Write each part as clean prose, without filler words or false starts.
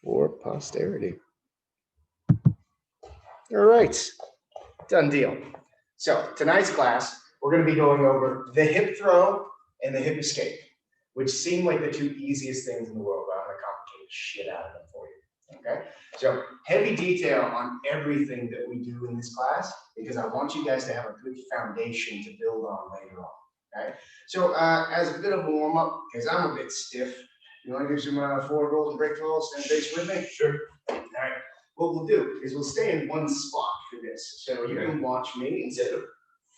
for posterity. All right, done deal. So tonight's class, we're going to be going over the hip throw and the hip escape, which seem like the two easiest things in the world, but I'm going to complicate the shit out of them for you. Okay, so heavy detail on everything that we do in this class, because I want you guys to have a good foundation to build on later on. Okay, so as a bit of a warm up, because I'm a bit stiff, you want to do some forward rolls and break falls and base with me? Sure. All right. What we'll do is we'll stay in one spot for this. So you can watch me instead of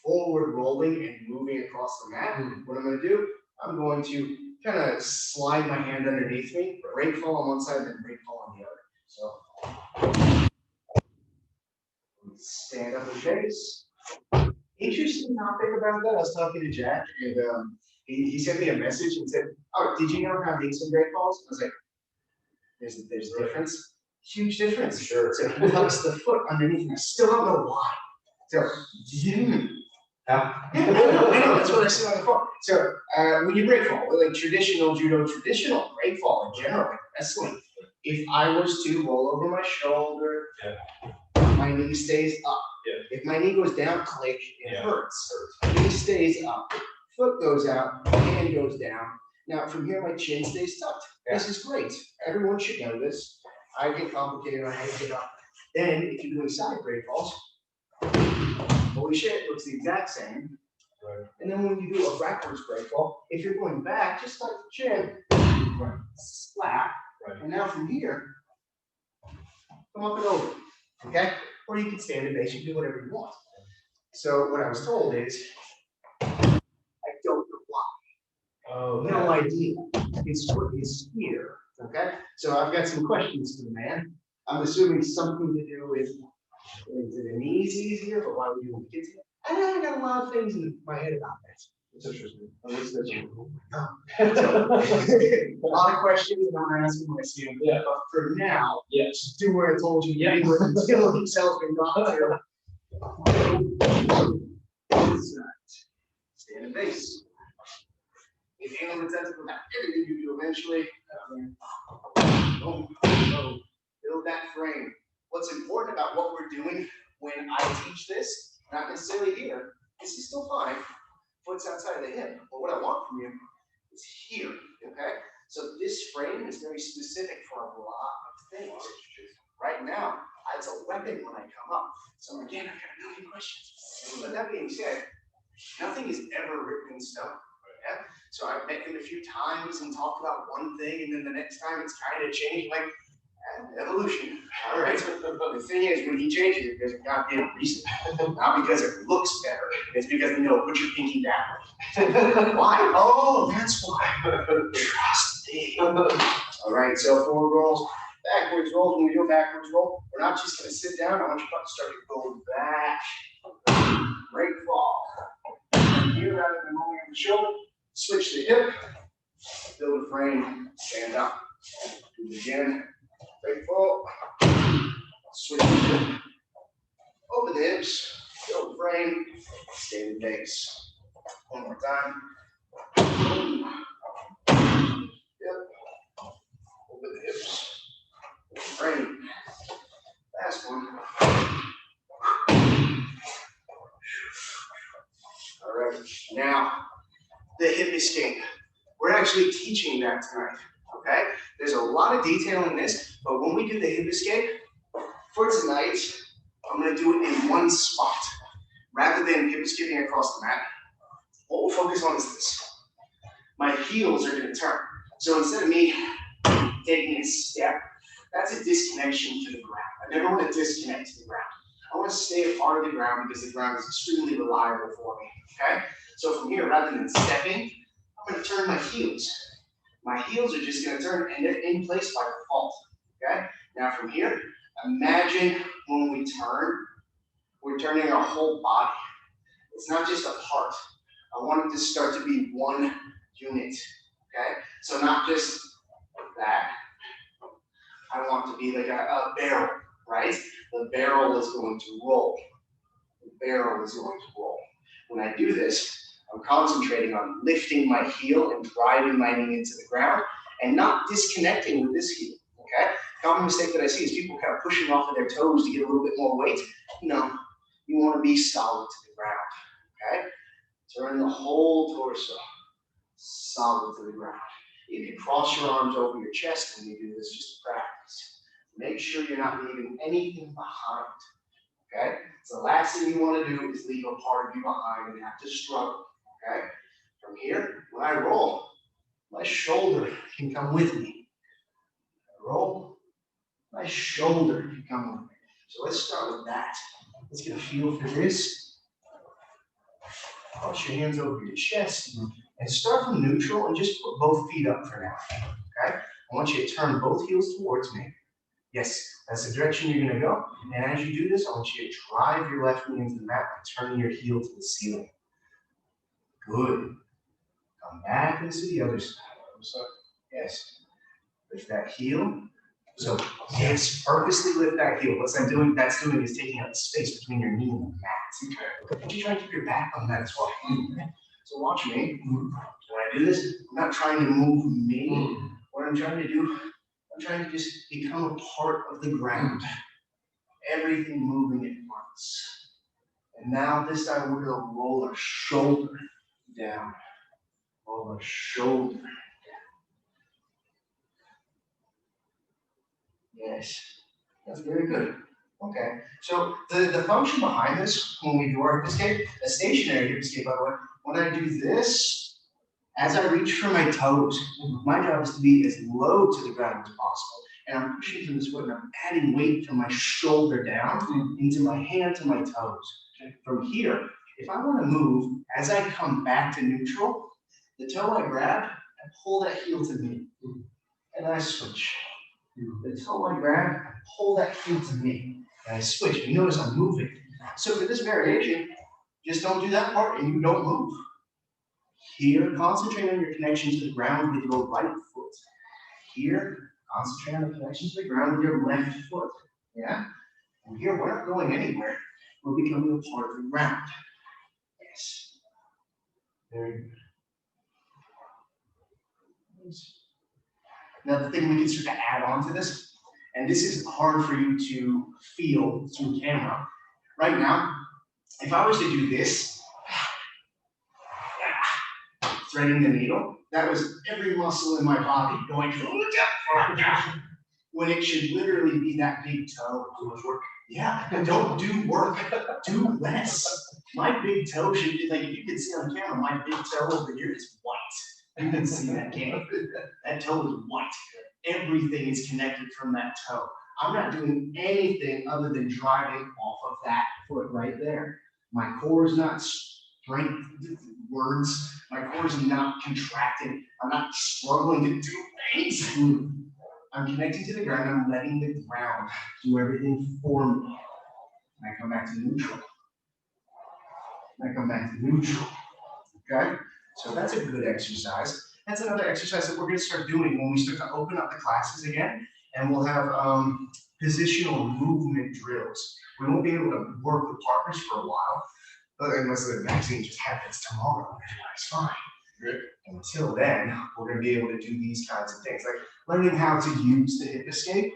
forward rolling and moving across the mat. What I'm going to do, I'm going to kind of slide my hand underneath me, break fall on one side, and then break fall on the other. So stand up with base. Interesting topic about that. I was talking to Jack, and he sent me a message and said, "Oh, did you know how Dixon break falls?" I was like, "There's a difference." Huge difference. Sure. So he hucks the foot underneath, and I still don't know why. So, I know, that's what I said on the phone. So, when you break fall, like traditional judo, traditional break fall in general, like wrestling, if I was to roll over my shoulder, my knee stays up. If my knee goes down, click, it hurts. Knee stays up, foot goes out, hand goes down. Now, from here, my chin stays tucked. This is great. Everyone should know this. I get complicated, I hate it up. Then, if you're doing side break falls, holy shit, it looks the exact same. Right. And then when you do a backwards break fall, if you're going back, just tuck the chin, slap, and now from here, come up and over, okay? Or you can stand in base, you can do whatever you want. So what I was told is, I don't know why. Oh, no idea. His foot is here. Okay, so I've got some questions for the man. I'm assuming something to do with, is it an easier, but why would you want kids? I got a lot of things in my head about that. It's interesting. A lot of questions, and I'm going to ask them when I see them. Yeah. But for now, just do what I told you. Yeah. Until himself and not to. Stand in base. If you know the sense of everything you do eventually, build that frame. What's important about what we're doing when I teach this, not necessarily here, this is still fine. Foot's outside of the hip. But what I want from you is here, okay? So this frame is very specific for a lot of things. Right now, it's a weapon when I come up. So again, I got a million questions. But that being said, nothing is ever written in stone. Yeah? So I've met him a few times and talked about one thing, and then the next time it's kind of changed, like evolution. All right. The thing is, when he changes it, there's a goddamn reason. Not because it looks better. It's because, put your pinky down. Why? Oh, that's why. Trust me. All right. So forward rolls, backwards rolls. When we do a backwards roll, we're not just going to sit down. I want you to start to go back. Break fall. Here, rather than rolling on the shoulder. Switch the hip, build a frame, stand up. Do it again, break fall, switch the hip, open the hips, build a frame, stand in base. One more time. Hip, open the hips, frame. Last one. All right, now. The hip escape. We're actually teaching that tonight, okay? There's a lot of detail in this, but when we do the hip escape, for tonight, I'm gonna do it in one spot. Rather than hip escaping across the mat, what we'll focus on is this. My heels are gonna turn. So instead of me taking a step, that's a disconnection to the ground. I never wanna disconnect to the ground. I wanna stay a part of the ground because the ground is extremely reliable for me, okay? So from here, rather than stepping, I'm going to turn my heels. My heels are just going to turn, and they're in place by default, okay? Now from here, imagine when we turn, we're turning our whole body. It's not just a part. I want it to start to be one unit, okay? So not just like that. I want to be like a barrel, right? The barrel is going to roll. The barrel is going to roll. When I do this, I'm concentrating on lifting my heel and driving my knee into the ground and not disconnecting with this heel, okay? Common mistake that I see is people kind of pushing off of their toes to get a little bit more weight. No, you want to be solid to the ground, okay? Turn the whole torso solid to the ground. You can cross your arms over your chest when you do this just to practice. Make sure you're not leaving anything behind, okay? So the last thing you want to do is leave a part of you behind and have to struggle, okay? From here, when I roll, my shoulder can come with me. I roll, my shoulder can come with me. So let's start with that. Let's get a feel for this. Cross your hands over your chest and start from neutral and just put both feet up for now, okay? I want you to turn both heels towards me. Yes, that's the direction you're gonna go. And as you do this, I want you to drive your left knee into the mat by turning your heel to the ceiling. Good. Come back and to the other side. Yes. Lift that heel. So, yes, purposely lift that heel. What that's doing is taking up the space between your knee and the mat. Okay. But you try to keep your back on that as well. So watch me. When I do this, I'm not trying to move me. What I'm trying to do, I'm trying to just become a part of the ground. Everything moving at once. And now this time we're going to roll our shoulder down. Roll our shoulder down. Yes, that's very good. Okay, so the function behind this, when we do our hip escape, a stationary hip escape, by the way, when I do this, as I reach for my toes, my job is to be as low to the ground as possible. And I'm pushing from this foot and I'm adding weight from my shoulder down into my hand to my toes. From here, if I want to move, as I come back to neutral, the toe I grab, I pull that heel to me. And I switch. The toe I grab, I pull that heel to me. And I switch. And you notice I'm moving. So for this variation, just don't do that part and you don't move. Here, concentrate on your connection to the ground with your right foot. Here, concentrate on the connection to the ground with your left foot. Yeah? And here, we're not going anywhere. We're becoming a part of the ground. Yes. Very good. Now, the thing we can start to add on to this, and this is hard for you to feel through camera. Right now, if I was to do this, threading the needle, that was every muscle in my body going, when it should literally be that big toe. Too much work. Yeah, don't do work, do less. My big toe should be like, if you can see on camera, my big toe over here is white. You can see that, can't you? That toe is white. Everything is connected from that toe. I'm not doing anything other than driving off of that foot right there. My core is not strength words. My core is not contracting. I'm not struggling to do things. I'm connecting to the ground. I'm letting the ground do everything for me. And I come back to neutral. And I come back to neutral. Okay? So that's a good exercise. That's another exercise that we're going to start doing when we start to open up the classes again. And we'll have positional movement drills. We won't be able to work with partners for a while, unless the vaccine just happens tomorrow. Everybody's fine. Good. Until then, we're going to be able to do these kinds of things, like learning how to use the hip escape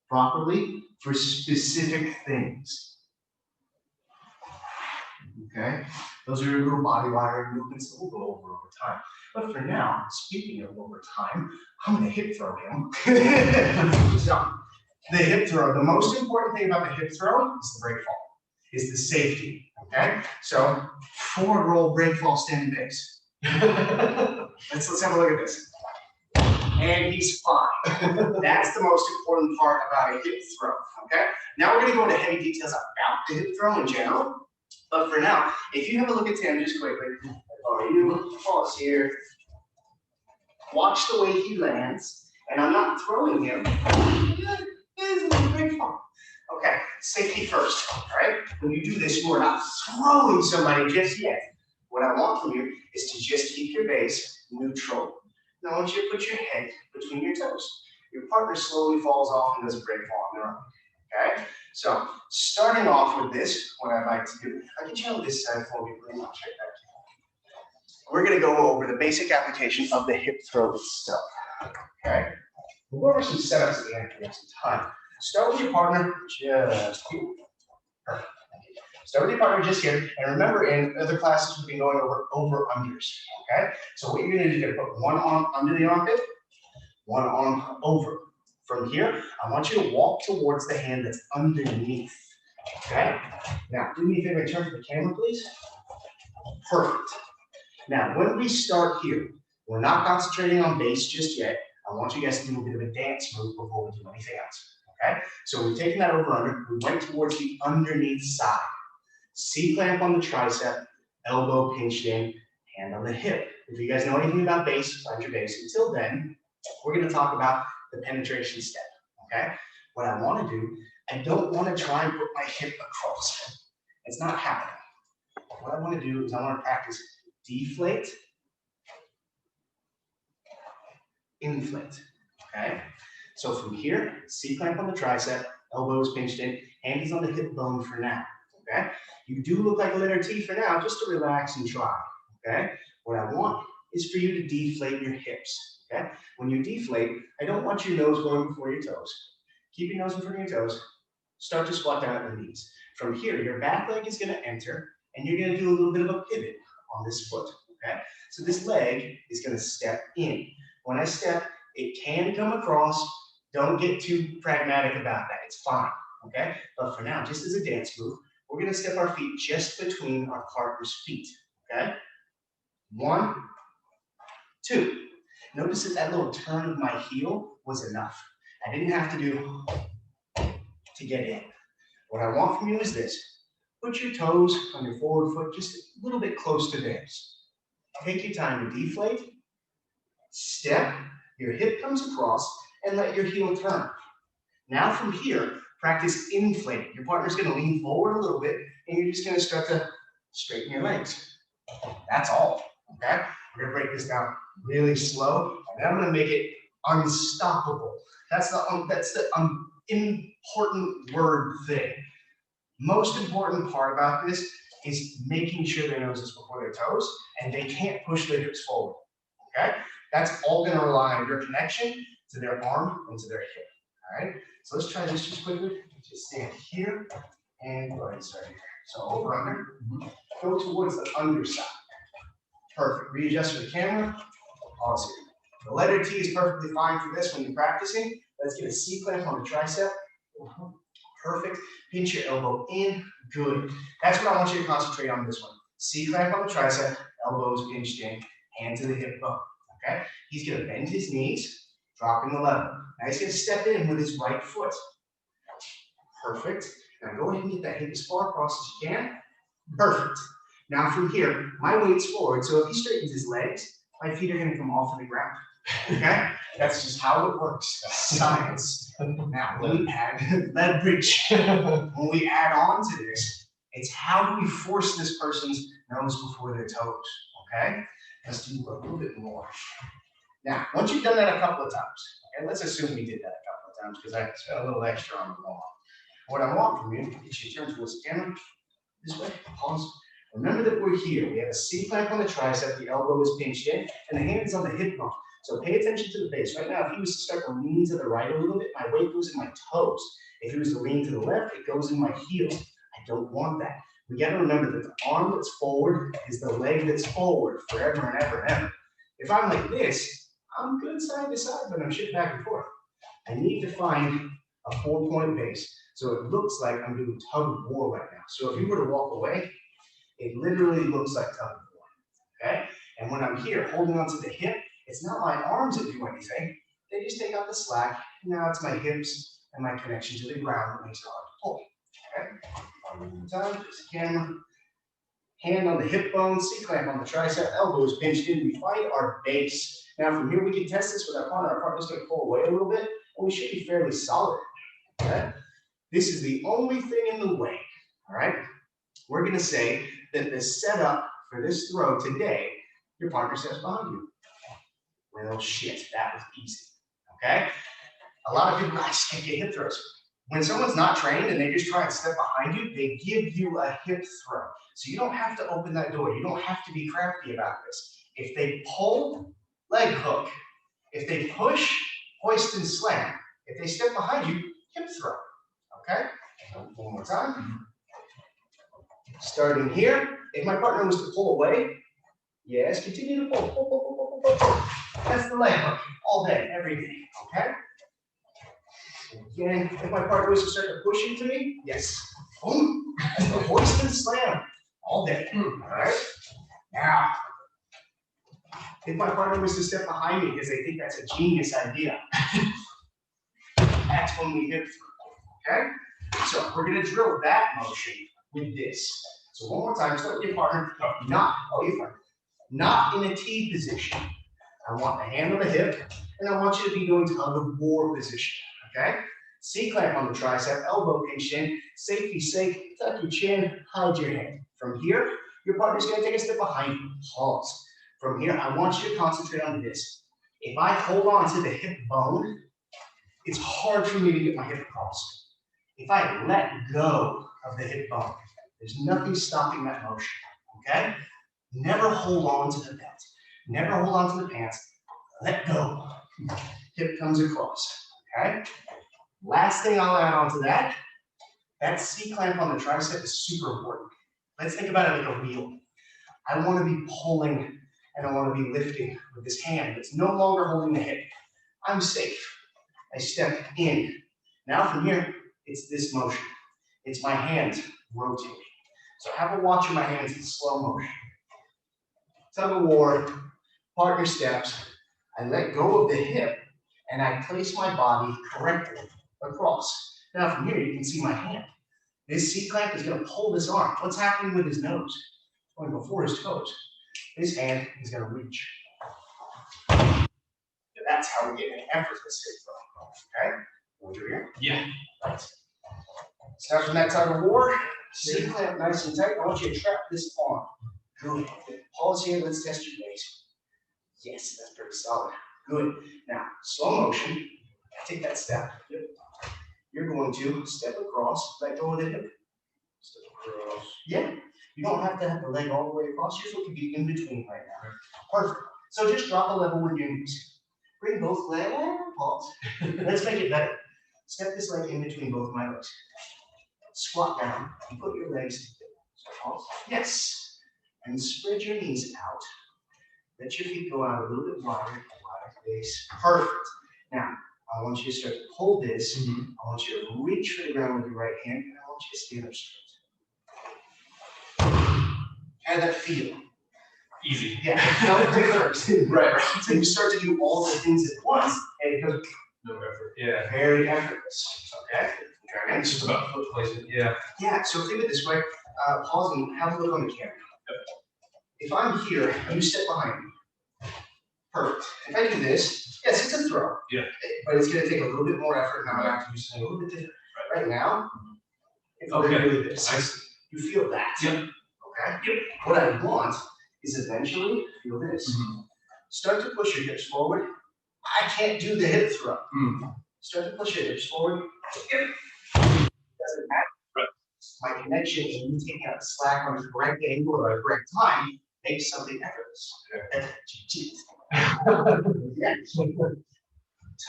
properly for specific things. Okay? Those are your little body wiring movements that we'll go over time. But for now, speaking of over time, I'm going to hip throw him. So, the hip throw, the most important thing about the hip throw is the break fall, is the safety. Okay? So, forward roll, break fall, standing base. Let's have a look at this. And he's fine. That's the most important part about a hip throw. Okay? Now we're going to go into heavy details about the hip throw in general. But for now, if you have a look at Tim just quickly, you pause here. Watch the way he lands, and I'm not throwing him. This is a big fall. Okay, safety first. All right? When you do this, you are not throwing somebody just yet. What I want from you is to just keep your base neutral. Now I want you to put your head between your toes. Your partner slowly falls off and does a break fall on their own. Okay? So, starting off with this, what I'd like to do, I'll get you on this side for me, please. I'll check that. We're going to go over the basic application of the hip throw itself. Okay? We'll go over some setups at the end if we have some time. Start with your partner just here. Perfect. Start with your partner just here. And remember, in other classes, we've been going over unders. Okay? So what you're going to do is you're going to put one arm under the armpit, one arm over. From here, I want you to walk towards the hand that's underneath. Okay? Now, do me a favor and turn to the camera, please. Perfect. Now, when we start here, we're not concentrating on base just yet. I want you guys to do a bit of a dance move before we do anything else. Okay? So we've taken that over under. We went towards the underneath side. C-clamp on the tricep, elbow pinched in, hand on the hip. If you guys know anything about base, find your base. Until then, we're going to talk about the penetration step. Okay? What I want to do, I don't want to try and put my hip across. It's not happening. What I want to do is I want to practice deflate, inflate. Okay? So from here, C-clamp on the tricep, elbows pinched in, hand is on the hip bone for now. Okay? You do look like a letter T for now, just to relax and try. Okay? What I want is for you to deflate your hips. Okay? When you deflate, I don't want your nose going before your toes. Keep your nose in front of your toes. Start to squat down at the knees. From here, your back leg is going to enter, and you're going to do a little bit of a pivot on this foot. Okay? So this leg is going to step in. When I step, it can come across. Don't get too pragmatic about that. It's fine. Okay? But for now, just as a dance move, we're going to step our feet just between our partner's feet. Okay? 1, 2. Notice that that little turn of my heel was enough. I didn't have to do to get in. What I want from you is this. Put your toes on your forward foot just a little bit close to theirs. Take your time to deflate, step, your hip comes across, and let your heel turn. Now from here, practice inflating. Your partner's going to lean forward a little bit, and you're just going to start to straighten your legs. That's all. Okay? We're going to break this down really slow, and then I'm going to make it unstoppable. That's the important word thing. Most important part about this is making sure their nose is before their toes, and they can't push their hips forward. Okay? That's all going to rely on your connection to their arm and to their hip. All right? So let's try this just quickly. Just stand here and go ahead and start here. So over under. Go towards the underside. Perfect. Readjust for the camera. Pause here. The letter T is perfectly fine for this when you're practicing. Let's get a C-clamp on the tricep. Perfect. Pinch your elbow in. Good. That's what I want you to concentrate on this one. C-clamp on the tricep, elbows pinched in, hand to the hip bone. Okay? He's going to bend his knees, dropping the level. Now he's going to step in with his right foot. Perfect. Now go ahead and get that hip as far across as you can. Perfect. Now from here, my weight's forward, so if he straightens his legs, my feet are going to come off of the ground. Okay? That's just how it works. Science. Now, when we add leverage, when we add on to this, it's how do we force this person's nose before their toes. Okay? Let's do a little bit more. Now, once you've done that a couple of times, and let's assume we did that a couple of times because I spent a little extra on the wall. What I want from you is you turn towards the camera, this way, pause. Remember that we're here. We have a C-clamp on the tricep, the elbow is pinched in, and the hand is on the hip bone. So pay attention to the base. Right now, if he was to start to lean to the right a little bit, my weight goes in my toes. If he was to lean to the left, it goes in my heels. I don't want that. We got to remember that the arm that's forward is the leg that's forward forever and ever and ever. If I'm like this, I'm good side to side, but I'm shifting back and forth. I need to find a 4-point base. So it looks like I'm doing tug of war right now. So if you were to walk away, it literally looks like tug of war. Okay? And when I'm here holding onto the hip, it's not my arms that do anything. They just take out the slack. Now it's my hips and my connection to the ground that makes it hard to pull. Okay? One more time, just the camera. Hand on the hip bone, C-clamp on the tricep, elbows pinched in. We find our base. Now from here we can test this with our partner. Our partner's going to pull away a little bit, and we should be fairly solid. Okay? This is the only thing in the way. All right? We're going to say that the setup for this throw today, your partner steps behind you. Well, shit, that was easy. Okay? A lot of people, guys, can't get hip throws. When someone's not trained and they just try and step behind you, they give you a hip throw. So you don't have to open that door. You don't have to be crafty about this. If they pull, leg hook. If they push, hoist and slam. If they step behind you, hip throw. Okay? One more time. Starting here. If my partner was to pull away, yes, continue to pull, pull, pull, pull, pull, pull, pull. That's the leg hook all day, every day. Okay? Again, if my partner was to start to push into me, yes. Boom. That's the hoist and slam all day. All right? Now, if my partner was to step behind me because they think that's a genius idea, that's when we hip throw. Okay? So we're going to drill that motion with this. So one more time, start with your partner. Not in a T position. I want the hand on the hip, and I want you to be doing tug of war position. Okay? C-clamp on the tricep, elbow pinched in, safety's sake, tuck your chin, hide your hand. From here, your partner's going to take a step behind you. Pause. From here, I want you to concentrate on this. If I hold on to the hip bone, it's hard for me to get my hip across. If I let go of the hip bone, there's nothing stopping that motion. Okay? Never hold on to the belt. Never hold on to the pants. Let go. Hip comes across. Okay? Last thing I'll add on to that C-clamp on the tricep is super important. Let's think about it like a wheel. I want to be pulling and I want to be lifting with this hand that's no longer holding the hip. I'm safe. I step in. Now from here, it's this motion. It's my hands rotating. So have a watch of my hands in slow motion. Tug of war, partner steps. I let go of the hip and I place my body correctly across. Now from here, you can see my hand. This C-clamp is going to pull this arm. What's happening with his nose? It's going before his toes. This hand is going to reach. That's how we get an effortless hip throw. Okay? We'll do here. Yeah. Right. Start from that tug of war. C-clamp nice and tight. I want you to trap this arm. Good. Pause here. Let's test your base. Yes, that's pretty solid. Good. Now, slow motion. Take that step. Yep. You're going to step across, let go of the hip. Step across. Yeah. You don't have to have the leg all the way across. Here's what could be in between right now. Perfect. So just drop a level with your knees. Bring both legs. Pause. Let's make it better. Step this leg in between both my legs. Squat down and put your legs together. So pause. Yes. And spread your knees out. Let your feet go out a little bit wider. Wide base. Perfect. Now, I want you to start to pull this. I want you to reach for the ground with your right hand, and I want you to stand up straight. How did that feel? Easy. Yeah, it felt different. Right. So you start to do all the things at once, and it goes No effort. Yeah. very effortless. Okay? And it's just about foot placement. Yeah. Yeah, so think of it this way. Pause and have a look on the camera. If I'm here, you step behind me. Perfect. If I do this, yes, it's a throw. Yeah. But it's going to take a little bit more effort. Now I have to do something a little bit different. Right now, if I'm going to do this, I see. you feel that. Yep. Okay? Yep. What I want is eventually feel this. Start to push your hips forward. I can't do the hip throw. Start to push your hips forward. Yep. Doesn't matter. Right. My connection and me taking out the slack on the correct angle or the correct time makes something effortless. That's jiu-jitsu. Yeah.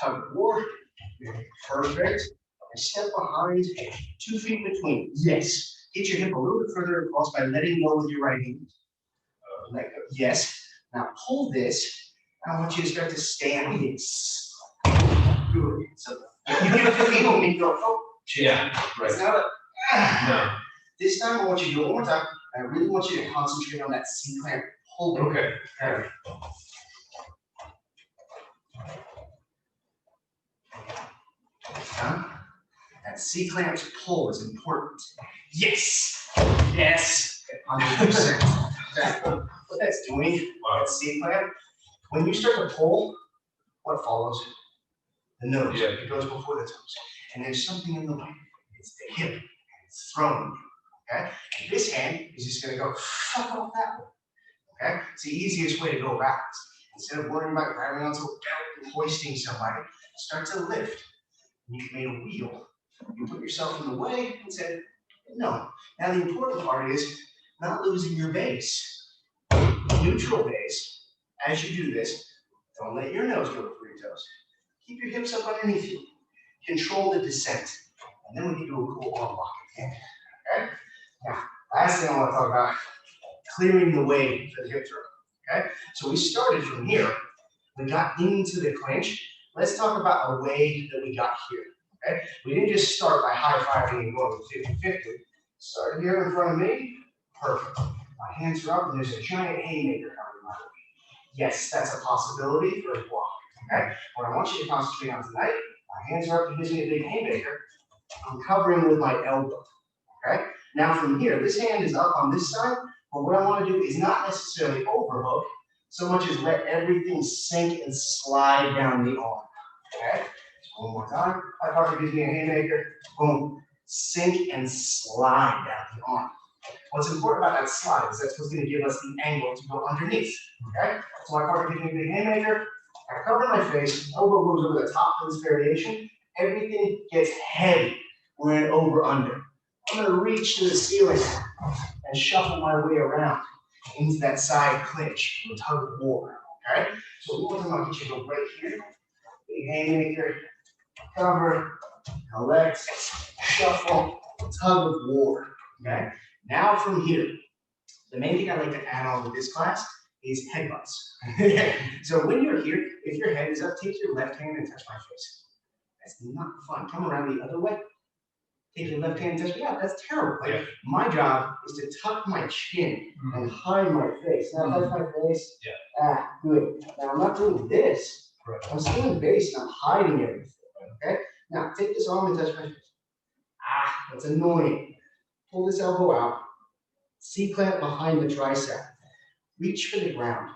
Tug of war. Perfect. And step behind, 2 feet between. Yes. Get your hip a little bit further across by letting go with your right hand. Let go. Yes. Now pull this. I want you to start to stand this. Good. So you can feel me go. Oh, Yeah. Right. it's not a, No. This time I want you to do it one more time. I really want you to concentrate on that C-clamp pull. Okay. Okay. That C-clamp's pull is important. Yes! Yes! 100%. What that's doing, that C-clamp, when you start to pull, what follows? The nose. Yeah. It goes before the toes. And there's something in the way. It's the hip. And it's thrown. Okay? And this hand is just going to go fuck off that way. Okay? It's the easiest way to go backwards. Instead of worrying about grabbing onto a belt and hoisting somebody, start to lift. And you can make a wheel. You put yourself in the way and say, no. Now the important part is not losing your base. Neutral base. As you do this, don't let your nose go before your toes. Keep your hips up underneath you. Control the descent. And then we can do a cool arm lock again. Okay? Now, last thing I want to talk about, clearing the way for the hip throw. Okay? So we started from here. We got into the clinch. Let's talk about the way that we got here. Okay? We didn't just start by high-fiving and going 50-50. Start here in front of me. Perfect. My hands are up and there's a giant haymaker coming my way. Yes, that's a possibility for a block. Okay? What I want you to concentrate on tonight, my hands are up, he gives me a big haymaker. I'm covering with my elbow. Okay? Now from here, this hand is up on this side, but what I want to do is not necessarily overhook, so much as let everything sink and slide down the arm. Okay? So one more time. My partner gives me a haymaker. Boom. Sink and slide down the arm. What's important about that slide is that's what's going to give us the angle to go underneath. Okay? So my partner gives me a big haymaker. I cover my face. Elbow goes over the top of this variation. Everything gets heavy. We're in over-under. I'm going to reach to the ceiling and shuffle my way around into that side clinch, a tug of war. Okay? So one more time, I'll get you to go right here. Big haymaker, cover, collect, shuffle, tug of war. Okay? Now from here, the main thing I like to add on with this class is headbutts. So when you're here, if your head is up, take your left hand and touch my face. That's not fun. Come around the other way. Take your left hand and touch me. Yeah, that's terrible. Like, my job is to tuck my chin and hide my face. Now touch my face. Ah, good. Now I'm not doing this. I'm still in base and I'm hiding everything. Okay? Now take this arm and touch my face. Ah, that's annoying. Pull this elbow out. C-clamp behind the tricep. Reach for the ground.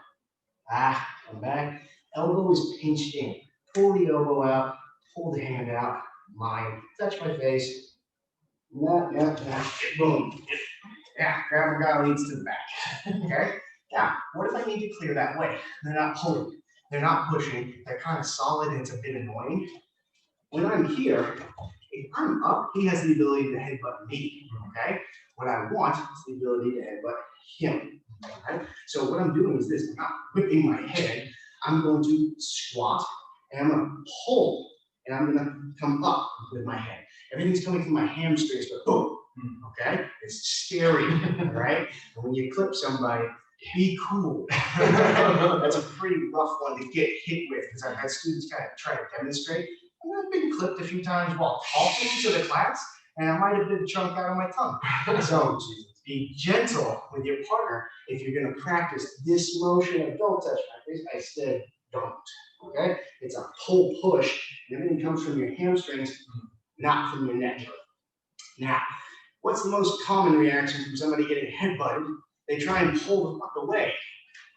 Ah, come back. Elbow is pinched in. Pull the elbow out. Pull the hand out. Mine. Touch my face. Boom. Yeah, grab a guy leads to the back. Okay? Now, what if I need to clear that way? They're not pulling. They're not pushing. They're kind of solid and it's a bit annoying. When I'm here, if I'm up, he has the ability to headbutt me. Okay? What I want is the ability to headbutt him. Okay? So what I'm doing is this. I'm not whipping my head. I'm going to squat and I'm going to pull and I'm going to come up with my head. Everything's coming from my hamstrings, but boom. Okay? It's scary, right? And when you clip somebody, be cool. That's a pretty rough one to get hit with because I've had students kind of try to demonstrate. And I've been clipped a few times while talking to the class, and I might have been chunked out of my tongue. So be gentle with your partner if you're going to practice this motion of don't touch my face. I said don't. Okay? It's a pull push. And everything comes from your hamstrings, not from your neck. Now, what's the most common reaction from somebody getting headbutted? They try and pull the fuck away.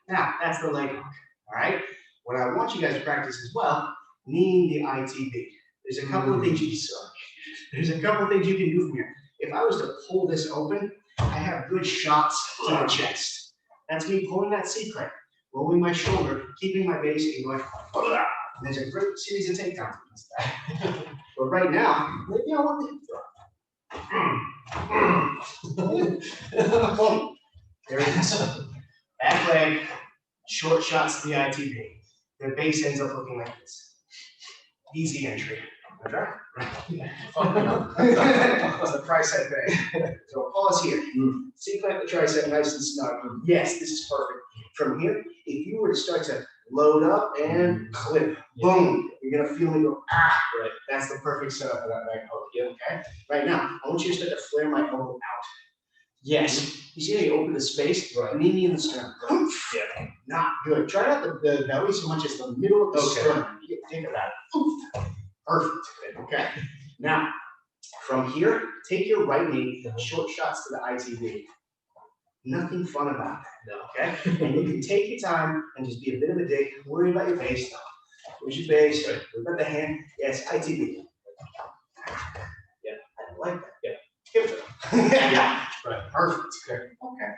Now, that's the leg hook. All right? What I want you guys to practice as well, kneeing the ITB. There's a couple of things you can do from here. If I was to pull this open, I have good shots to the chest. That's me pulling that C-clamp, rolling my shoulder, keeping my base, and going, and there's a great series of takedowns against that. But right now, maybe I want to hit there it is. Back leg, short shots to the ITB. The base ends up looking like this. Easy entry. Okay? It's the tricep bang. So pause here. C-clamp the tricep nice and snug. Yes, this is perfect. From here, if you were to start to load up and clip, boom, you're gonna feel me go, ah, right. That's the perfect setup for that leg hook. Okay? Right now, I want you to start to flare my elbow out. Yes. You see how you open the space? Right. Knee in the sternum. Yeah. Not good. Try not the belly so much as the middle of the sternum. You get think of that. Perfect. Okay. Now, from here, take your right knee, short shots to the ITB. Nothing fun about that. No. Okay? And you can take your time and just be a bit of a dick. Worry about your base. Where's your base? Right. Look at the hand. Yes, ITB. Yeah. I don't like that. Yeah. Yeah. Right. Perfect. Okay.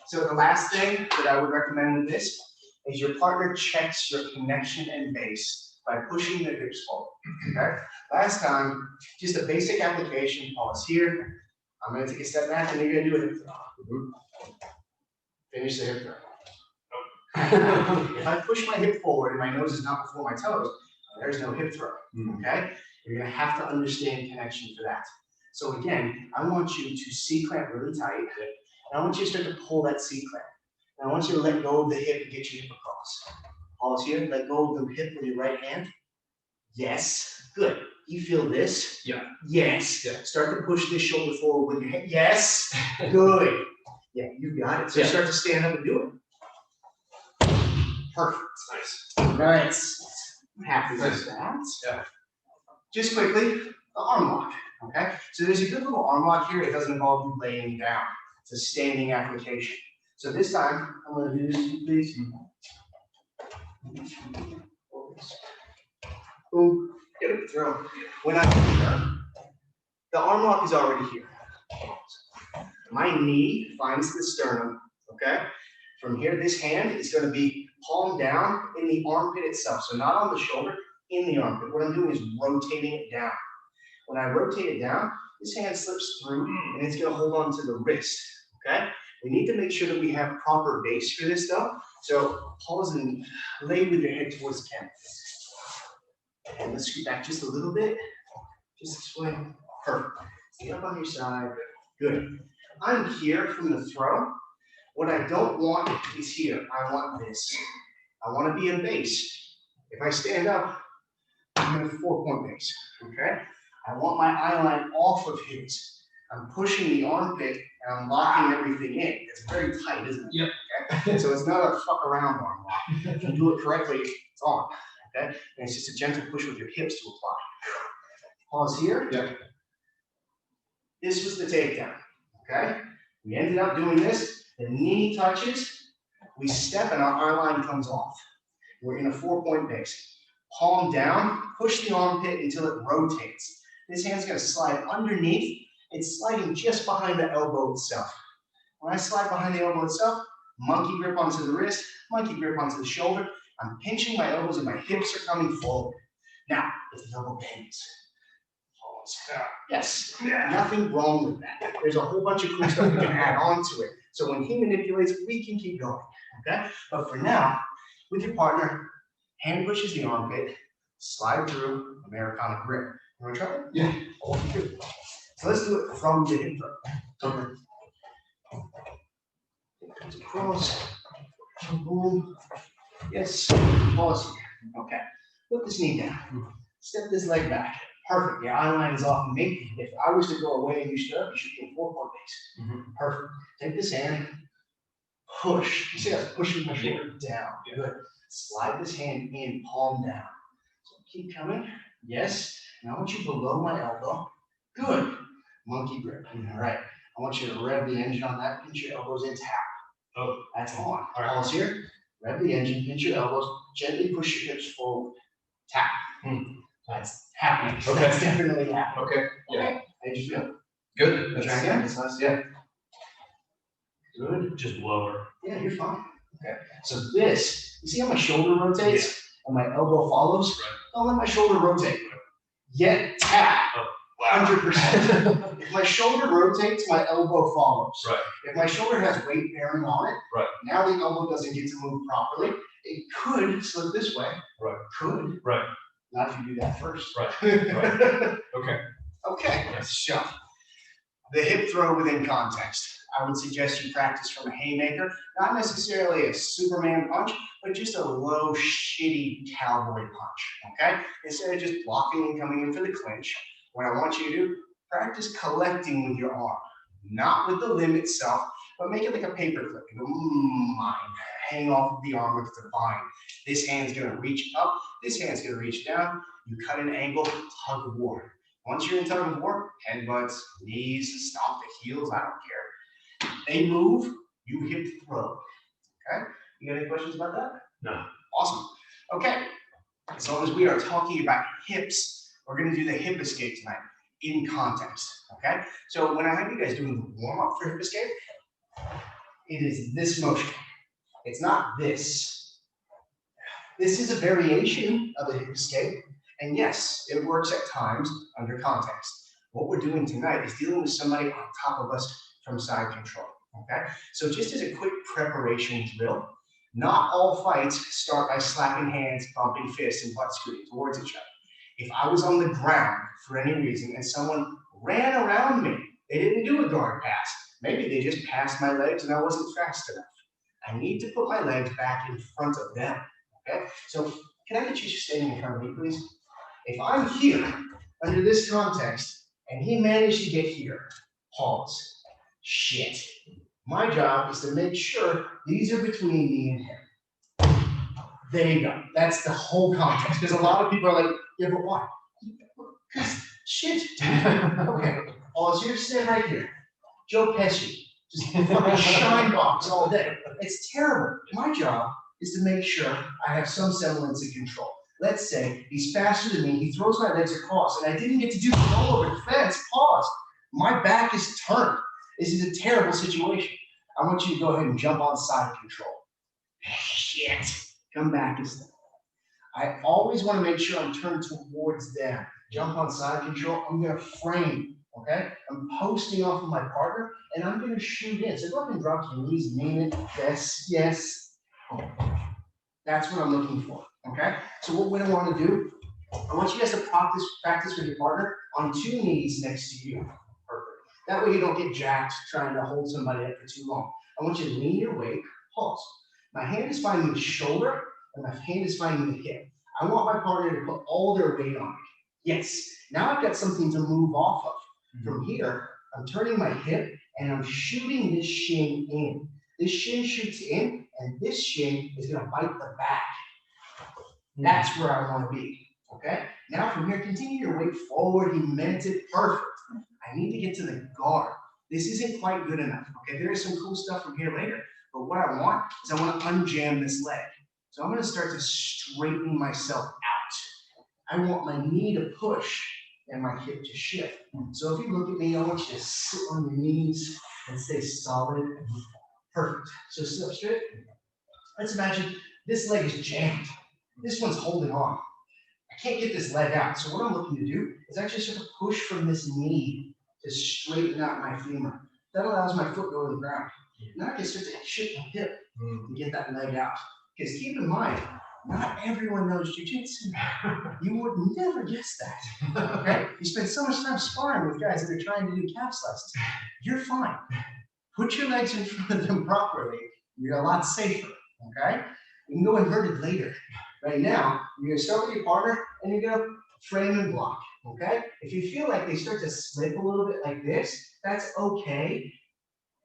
So the last thing that I would recommend with this is your partner checks your connection and base by pushing the hips forward. Okay. Last time, just a basic application. Pause here. I'm going to take a step back, and you're going to do a hip throw. Finish the hip throw. If I push my hip forward and my nose is not before my toes, There's no hip throw, okay? You're gonna have to understand connection for that. So again, I want you to C-clamp really tight, and I want you to start to pull that C-clamp. And I want you to let go of the hip and get your hip across. Pause here, let go of the hip with your right hand. Yes, good. You feel this? Yeah. Yes. Yeah. Start to push this shoulder forward with your hand. Yes, good. Yeah, you got it. So start to stand up and do it. Perfect. Nice. Nice. Happy with that. Yeah. Just quickly, the arm lock. Okay. So there's a good little arm lock here. It doesn't involve you laying down. It's a standing application. So this time, I'm going to do this. Boom. Get it throw. When I the arm lock is already here. My knee finds the sternum. Okay. From here, this hand is going to be palm down in the armpit itself. So not on the shoulder, in the armpit. What I'm doing is rotating it down. When I rotate it down, this hand slips through and it's going to hold on to the wrist. Okay. We need to make sure that we have proper base for this though. So pause and lay with your head towards the canvas. And let's scoot back just a little bit. Just this way. Perfect. Stay up on your side. Good. I'm here from the throw. What I don't want is here. I want this. I want to be in base. If I stand up, I'm in a 4-point base. Okay? I want my eye line off of his. I'm pushing the armpit and I'm locking everything in. It's very tight, isn't it? Yep. Okay? So it's not a fuck around arm lock. If you do it correctly, it's on. Okay? And it's just a gentle push with your hips to apply. Pause here. Yep. This was the takedown. Okay? We ended up doing this. The knee touches. We step and our eye line comes off. We're in a 4-point base. Palm down. Push the armpit until it rotates. This hand's going to slide underneath. It's sliding just behind the elbow itself. When I slide behind the elbow itself, monkey grip onto the wrist, monkey grip onto the shoulder. I'm pinching my elbows and my hips are coming forward. Now, if the elbow bends, pause. Yes, nothing wrong with that. There's a whole bunch of cool stuff we can add on to it. So when he manipulates, we can keep going, okay? But for now, with your partner, hand pushes the armpit, slide through, Americana grip. You want to try it? Yeah. Good. So let's do it from the hip throw. Okay. Comes across. Boom. Yes. Pause. Okay. Put this knee down. Step this leg back. Perfect. Your eye line is off me. If I was to go away and you stood up, you should be in 4-point base. Perfect. Take this hand. Push. You see that's pushing my shoulder down. Good. Slide this hand in, palm down. So keep coming. Yes. Now I want you below my elbow. Good. Monkey grip. All right. I want you to rev the engine on that. Pinch your elbows in, tap. Oh, that's on. All right. Pause here. Rev the engine. Pinch your elbows. Gently push your hips forward. Tap. That's happening. Okay. That's definitely happening. Okay. Yeah. Okay. How do you feel? Good. Try That's again. That's nice. Yeah. Good. just lower. Yeah, you're fine. Okay. So this, you see how my shoulder rotates and my elbow follows? Right. Don't let my shoulder rotate. Yet tap. Wow. 100%. If my shoulder rotates, my elbow follows. Right. If my shoulder has weight bearing on it, Right. now the elbow doesn't get to move properly. It could slip this way. Right. Could. Right. Not if you do that first. Right. Right. Okay. Okay. So the hip throw within context. I would suggest you practice from a haymaker, not necessarily a Superman punch, but just a low, shitty cowboy punch. Okay? Instead of just blocking and coming in for the clinch, what I want you to do, practice collecting with your arm, not with the limb itself, but make it like a paper clip. You go, mine, hang off of the arm with the vine. This hand's gonna reach up, this hand's gonna reach down. You cut an angle, tug of war. Once you're in tug of war, headbutts, knees, stomp the heels, I don't care. They move, you hip throw. Okay? You got any questions about that? No. Awesome. Okay. As long as we are talking about hips, we're going to do the hip escape tonight in context. Okay? So when I have you guys doing the warm up for hip escape, it is this motion. It's not this. This is a variation of a hip escape. And yes, it works at times under context. What we're doing tonight is dealing with somebody on top of us from side control. Okay? So just as a quick preparation drill, Not all fights start by slapping hands, bumping fists, and butt scooting towards each other. If I was on the ground for any reason and someone ran around me, they didn't do a guard pass. Maybe they just passed my legs and I wasn't fast enough. I need to put my legs back in front of them, okay? So can I get you standing in front of me, please? If I'm here under this context and he managed to get here, pause. Shit. My job is to make sure these are between me and him. There you go. That's the whole context. Because a lot of people are like, yeah, but why? Because shit. Okay. Pause here, stand right here. Joe Pesci. Just fucking shine box all day. It's terrible. My job is to make sure I have some semblance of control. Let's say he's faster than me, he throws my legs across, and I didn't get to do the roll over the fence. Pause. My back is turned. This is a terrible situation. I want you to go ahead and jump on side control. Shit. Come back a step. I always want to make sure I'm turned towards them. Jump on side control. I'm going to frame. Okay? I'm posting off of my partner, and I'm going to shoot in. So go ahead and drop your knees, name it. Yes, yes. That's what I'm looking for. Okay? So what I want to do, I want you guys to practice with your partner on 2 knees next to you. Perfect. That way you don't get jacked trying to hold somebody up for too long. I want you to lean your weight, pause. My hand is finding the shoulder, and my hand is finding the hip. I want my partner to put all their weight on me. Yes. Now I've got something to move off of. From here, I'm turning my hip, and I'm shooting this shin in. This shin shoots in, and this shin is going to bite the back. That's where I want to be, okay? Now from here, continue your weight forward. He meant it perfect. I need to get to the guard. This isn't quite good enough, okay? There is some cool stuff from here later, but what I want is I want to unjam this leg. So I'm going to start to straighten myself out. I want my knee to push and my hip to shift. So if you look at me, I want you to sit on your knees and stay solid. Perfect. So sit up straight. Let's imagine this leg is jammed. This one's holding on. I can't get this leg out. So what I'm looking to do is actually start to push from this knee to straighten out my femur. That allows my foot to go to the ground. Now I can start to shift my hip and get that leg out. Because keep in mind, not everyone knows jiu-jitsu. You would never guess that. Okay? You spend so much time sparring with guys that are trying to do calf slices. You're fine. Put your legs in front of them properly. You're a lot safer. Okay? You can go inverted later. Right now, you're going to start with your partner and you're going to frame and block. Okay? If you feel like they start to slip a little bit like this, that's okay.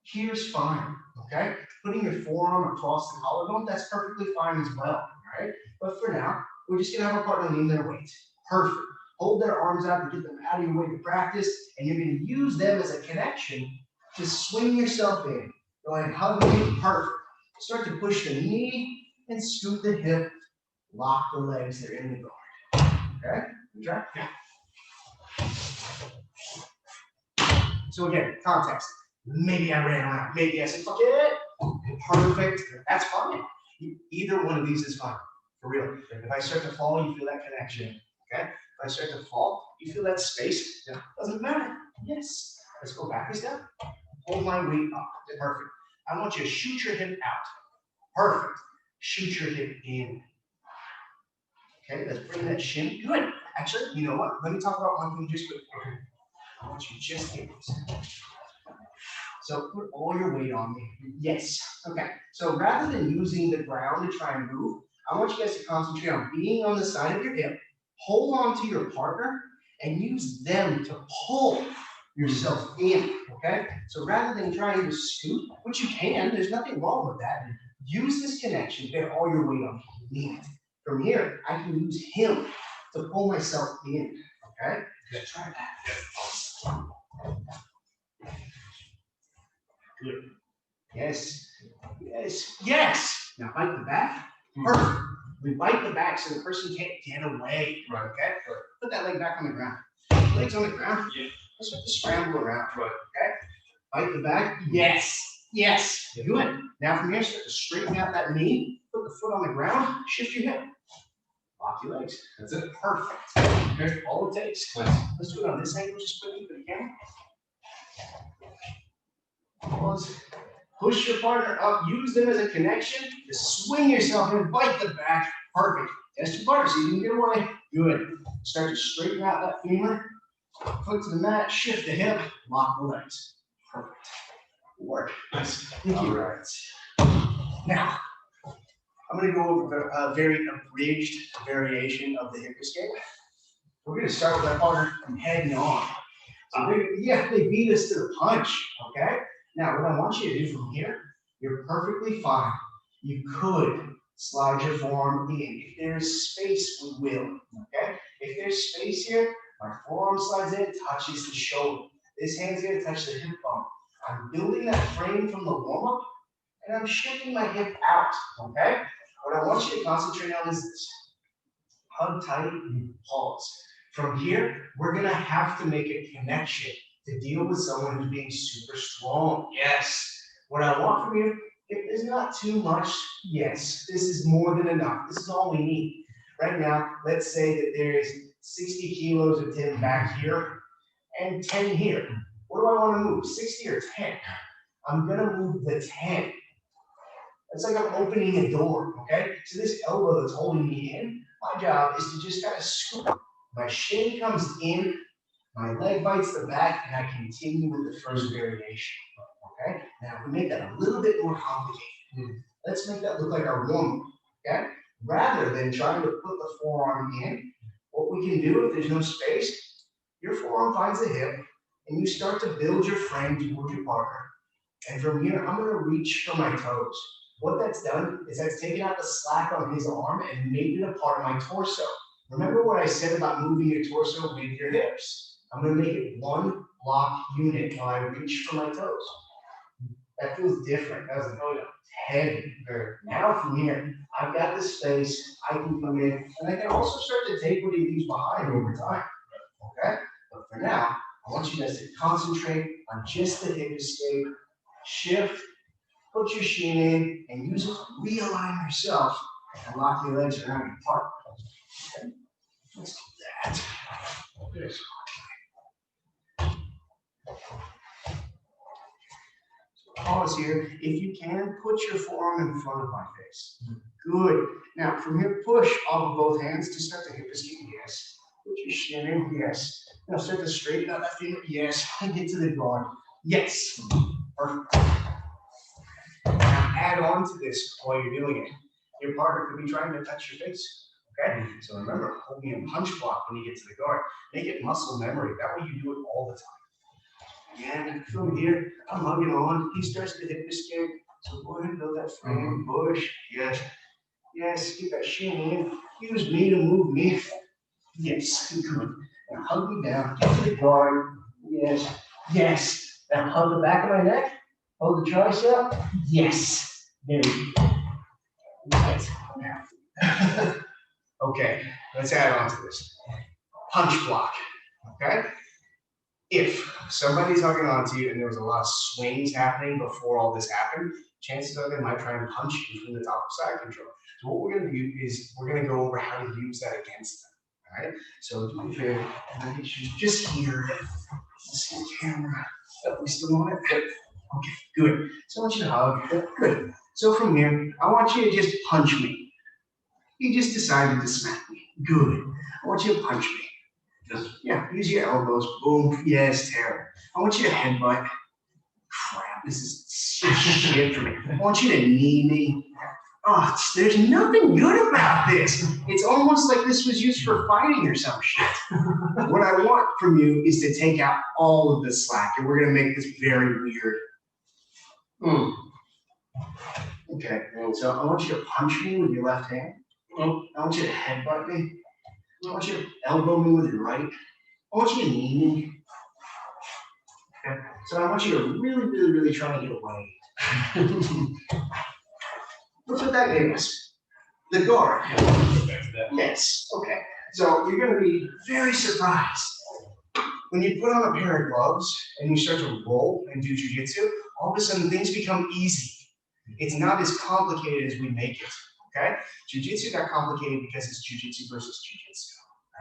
Here's fine. Okay? Putting your forearm across the collarbone, that's perfectly fine as well. All right? But for now, we're just going to have our partner lean their weight. Perfect. Hold their arms out and get them out of your way to practice, and you're going to use them as a connection to swing yourself in. Go ahead and hug the knee. Perfect. Start to push the knee and scoot the hip. Lock the legs. They're in the guard. Okay? Good job? Yeah. So again, context. Maybe I ran around. Maybe I said, fuck it. Perfect. That's fine. Either one of these is fine. For real. If I start to fall, you feel that connection. Okay? If I start to fall, you feel that space. Yeah. Doesn't matter. Yes. Let's go back a step. Hold my weight up. Perfect. I want you to shoot your hip out. Perfect. Shoot your hip in. Okay, let's bring that shin. Good. Actually, you know what? Let me talk about one thing just quickly. I want you to just get this. So put all your weight on me. Yes. Okay. So rather than using the ground to try and move, I want you guys to concentrate on being on the side of your hip, hold on to your partner, and use them to pull yourself in. Okay? So rather than trying to scoot, which you can, there's nothing wrong with that. Use this connection, get all your weight on me. From here, I can use him to pull myself in. Okay? Let's try that. Good. Yes. Yes. Yes. Now bite the back. Perfect. We bite the back so the person can't get away. Right. Okay? Put that leg back on the ground. Legs on the ground. Yeah. Let's start to scramble around. Right. Okay? Bite the back. Yes. Yes. Good. Now from here, start to straighten out that knee. Put the foot on the ground. Shift your hip. Lock your legs. That's it. Perfect. Here's all it takes. Nice. Let's do it on this angle just quickly, but again. Pause. Push your partner up, use them as a connection to swing yourself and bite the back. Perfect. Test your partner so you can get away. Good. Start to straighten out that femur. Foot to the mat, shift the hip, lock the legs. Perfect. Work. Nice. Thank you. All right. Now, I'm going to go over a very abridged variation of the hip escape. We're going to start with our partner from heading on. So they beat us to the punch, okay? Now, what I want you to do from here, you're perfectly fine. You could slide your forearm in. If there's space, we will, okay? If there's space here, my forearm slides in, touches the shoulder. This hand's going to touch the hip bone. I'm building that frame from the warm-up, and I'm shifting my hip out, okay? What I want you to concentrate on is this. Hug tight and pause. From here, we're going to have to make a connection to deal with someone who's being super strong. Yes. What I want from you, if there's not too much, yes, this is more than enough. This is all we need. Right now, let's say that there is 60 kilos of Tim back here and 10 here. What do I want to move, 60 or 10? I'm going to move the 10. It's like I'm opening a door, okay? So this elbow that's holding me in, my job is to just kind of scoop. My shin comes in, my leg bites the back, and I continue with the first variation, okay? Now, we make that a little bit more complicated. Let's make that look like our warm-up, okay? Rather than trying to put the forearm in, what we can do if there's no space, your forearm finds the hip, and you start to build your frame towards your partner. And from here, I'm gonna reach for my toes. What that's done is that's taken out the slack on his arm and made it a part of my torso. Remember what I said about moving your torso with your hips? I'm gonna make it one block unit while I reach for my toes. That feels different, doesn't it? Heavy. Now from here, I've got the space, I can come in, and I can also start to take what he leaves behind over time, okay? But for now, I want you guys to concentrate on just the hip escape, shift, put your shin in, and use it to realign yourself and lock your legs around your partner. Okay? Let's do that. Good. So pause here. If you can, put your forearm in front of my face. Good. Now, from here, push off of both hands to start the hip escape. Yes. Put your shin in. Yes. Now start to straighten out that finger. Yes. And get to the guard. Yes. Perfect. Now add on to this while you're doing it. Your partner could be trying to touch your face. Okay? So remember, holding a punch block when you get to the guard. Make it muscle memory. That way you do it all the time. And from here, I'm hugging on. He starts to hip escape. So go ahead and build that frame. Push. Yes. Yes. Get that shin in. Use me to move me. Yes. Good. Now hug me down. Get to the guard. Yes. Yes. Now hug the back of my neck. Hold the tricep. Yes. There we go. Right. Now. Okay. Let's add on to this. Punch block. Okay? If somebody's hugging onto you and there was a lot of swings happening before all this happened, chances are they might try and punch you from the top of side control. So what we're going to do is we're going to go over how to use that against them. All right? So do me a favor, and I get you just here. Let's see the camera. Oh, we still on it? Good. Okay, good. So I want you to hug. Good. So from here, I want you to just punch me. You just decided to smack me. Good. I want you to punch me. Just, yeah, use your elbows. Boom. Yes, terrible. I want you to headbutt. Crap, this is shit for me. I want you to knee me. Oh, there's nothing good about this. It's almost like this was used for fighting or some shit. What I want from you is to take out all of the slack, and we're going to make this very weird. Okay, so I want you to punch me with your left hand. I want you to headbutt me. I want you to elbow me with your right. I want you to knee me. Okay, so I want you to really try to get away. What's what that gave us? The guard. Yes, okay. So you're going to be very surprised. When you put on a pair of gloves and you start to roll and do jiu-jitsu, all of a sudden things become easy. It's not as complicated as we make it, okay? Jiu-jitsu got complicated because it's jiu-jitsu versus jiu-jitsu,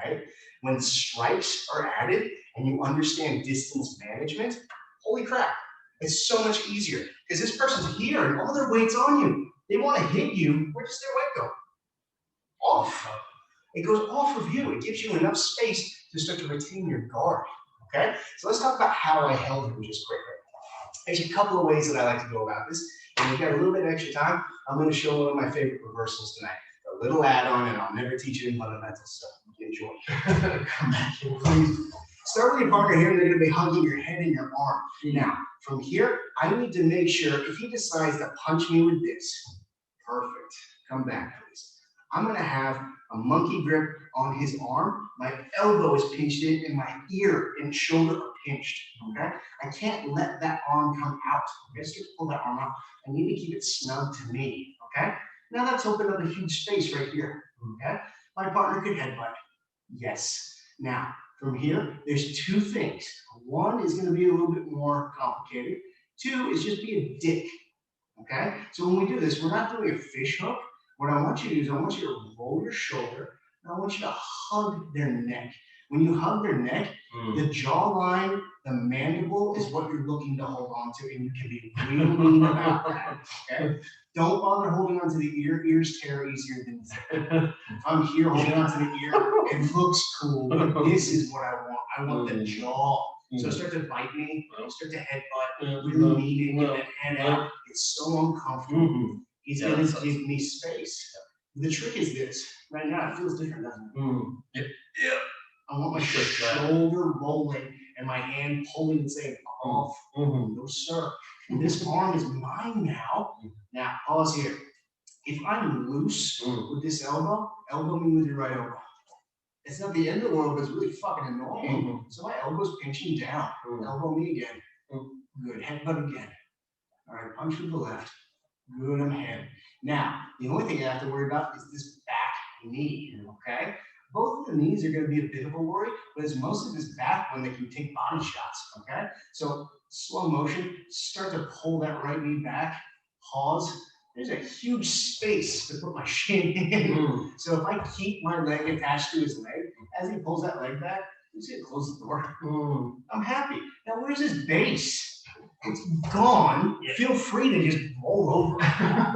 right? When strikes are added and you understand distance management, holy crap, It's so much easier because this person's here and all their weight's on you. They want to hit you. Where does their weight go? Off. It goes off of you. It gives you enough space to start to retain your guard. Okay? So let's talk about how I held him just quickly. There's a couple of ways that I like to go about this. And we've got a little bit of extra time. I'm going to show one of my favorite reversals tonight. A little add-on, and I'll never teach it in fundamentals, so enjoy. Come back here, please. Start with your partner here, and they're going to be hugging your head and your arm. Now, from here, I need to make sure if he decides to punch me with this, perfect. Come back, please. I'm going to have a monkey grip on his arm. My elbow is pinched in, and my ear and shoulder are pinched. Okay? I can't let that arm come out. Okay? So pull that arm out. I need to keep it snug to me. Okay? Now that's opened up a huge space right here. Okay? My partner could headbutt. Yes. Now, from here, there's two things. One is going to be a little bit more complicated. Two is just be a dick. Okay? So when we do this, we're not doing a fish hook. What I want you to do is I want you to roll your shoulder, and I want you to hug their neck. When you hug their neck, the jawline, the mandible is what you're looking to hold on to, and you can be real mean about that. Okay? Don't bother holding on to the ear. Ears tear easier than that. If I'm here holding on to the ear, it looks cool, but this is what I want. I want the jaw. So start to bite me, start to headbutt, really mean it, get that head out. It's so uncomfortable. He's going to give me space. The trick is this. Right now, it feels different, doesn't it? Yeah. I want my shoulder rolling and my hand pulling and saying, off. No, sir. This arm is mine now. Now, pause here. If I'm loose with this elbow me with your right elbow. It's not the end of the world, but it's really fucking annoying. So my elbow's pinching down. Elbow me again. Good. Headbutt again. All right, punch with the left. Good, I'm ahead. Now, the only thing I have to worry about is this back knee, okay? Both of the knees are going to be a bit of a worry, but it's mostly this back one that can take body shots, okay? So, slow motion, start to pull that right knee back, pause. There's a huge space to put my shin in. So if I keep my leg attached to his leg, as he pulls that leg back, he's going to close the door. I'm happy. Now, where's his base? It's gone. Feel free to just roll over.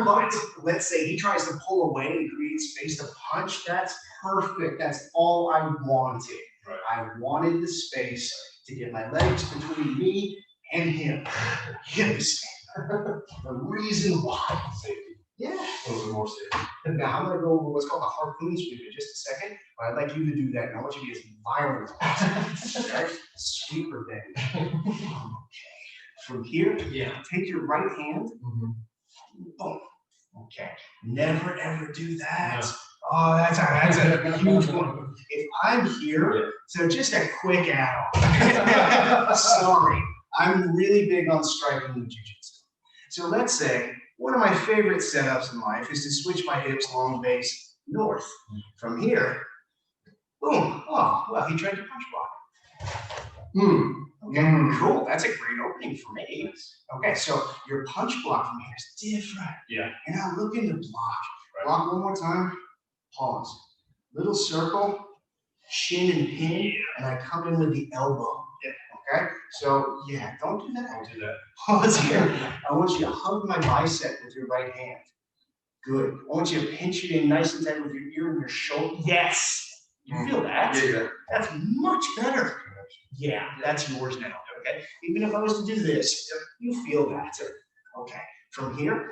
But let's say he tries to pull away and create space to punch. That's perfect. That's all I wanted. Right. I wanted the space to get my legs between me and him. Hips. The reason why. Safety. Yeah. A little bit more safety. Now I'm going to go over what's called a harpoon sweep in just a second. But I'd like you to do that. And I want you to be as violent as possible. Okay? Sweeper then. Okay. From here, take your right hand, boom. Okay, never ever do that. No. Oh, that's a huge one. If I'm here, so just a quick add-on. Sorry, I'm really big on striking with jiu-jitsu. So let's say one of my favorite setups in life is to switch my hips long base north. From here, boom. Oh, well, he tried to punch block. Okay, cool. That's a great opening for me. Okay, so your punch block from here is different. Yeah. And I'm looking to block. Block one more time. Pause. Little circle, shin and pin, and I come in with the elbow. Okay? So, don't do that. Don't do that. Pause here. I want you to hug my bicep with your right hand. Good. I want you to pinch it in nice and tight with your ear and your shoulder. Yes. You feel that? Yeah. That's much better. Yeah, that's yours now, okay? Even if I was to do this, you feel that. Okay, from here,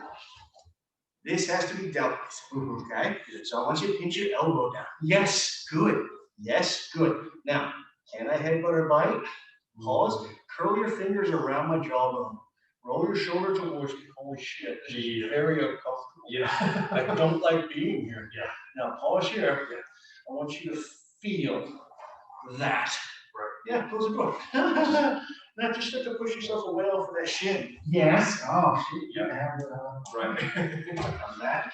this has to be dealt with, okay? So I want you to pinch your elbow down. Yes, good. Yes, good. Now, can I headbutt or bite? Pause. Curl your fingers around my jawbone. Roll your shoulder towards me. Holy shit, this is very uncomfortable. Yeah. I don't like being here. Yeah. Now, pause here. I want you to feel that. Yeah, close the door. Now just start to push yourself away off of that shin. Yes. Oh, shit. You have right. On that.